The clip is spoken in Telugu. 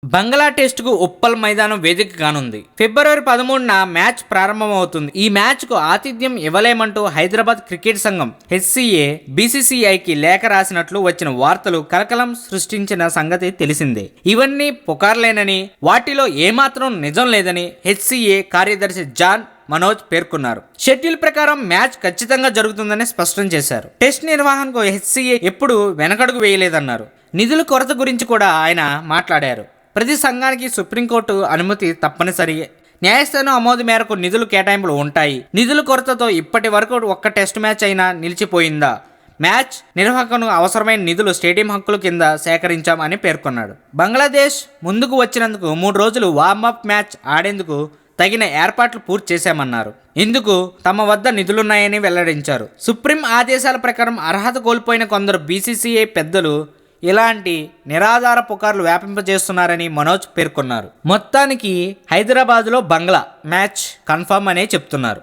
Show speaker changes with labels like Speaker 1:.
Speaker 1: బంగ్లా టెస్టుకు ఉప్పల్ మైదానం వేదిక కానుంది. ఫిబ్రవరి 13న మ్యాచ్ ప్రారంభమవుతుంది. ఈ మ్యాచ్కు ఆతిథ్యం ఇవ్వలేమంటూ హైదరాబాద్ క్రికెట్ సంఘం హెచ్సిఏ బీసీసీఐకి లేఖ రాసినట్లు వచ్చిన వార్తలు కలకలం సృష్టించిన సంగతి తెలిసిందే. ఇవన్నీ పుకార్లేనని, వాటిలో ఏమాత్రం నిజం లేదని హెచ్సిఏ కార్యదర్శి జాన్ మనోజ్ పేర్కొన్నారు. షెడ్యూల్ ప్రకారం మ్యాచ్ ఖచ్చితంగా జరుగుతుందని స్పష్టం చేశారు. టెస్ట్ నిర్వహణకు హెచ్సిఏ ఎప్పుడు వెనకడుగు వేయలేదన్నారు. నిధుల కొరత గురించి కూడా ఆయన మాట్లాడారు. ప్రతి సంఘానికి సుప్రీంకోర్టు అనుమతి తప్పనిసరి. న్యాయస్థానం ఆమోదం మేరకు నిధులు కేటాయింపులు ఉంటాయి. నిధుల కొరతతో ఇప్పటి వరకు ఒక్క టెస్ట్ మ్యాచ్ అయినా నిలిచిపోయిందా? మ్యాచ్ నిర్వహణకు అవసరమైన నిధులు స్టేడియం హక్కుల కింద సేకరించామని పేర్కొన్నాడు. బంగ్లాదేశ్ ముందుకు వచ్చినందుకు 3 రోజులు వార్మప్ మ్యాచ్ ఆడేందుకు తగిన ఏర్పాట్లు పూర్తి చేశామన్నారు. ఇందుకు తమ వద్ద నిధులున్నాయని వెల్లడించారు. సుప్రీం ఆదేశాల ప్రకారం అర్హత కోల్పోయిన కొందరు బీసీసీఐ పెద్దలు ఇలాంటి నిరాధార పుకార్లు వ్యాపింపజేస్తున్నారని మనోజ్ పేర్కొన్నారు. మొత్తానికి హైదరాబాద్లో బంగ్లా మ్యాచ్ కన్ఫర్మ్ అనే చెప్తున్నారు.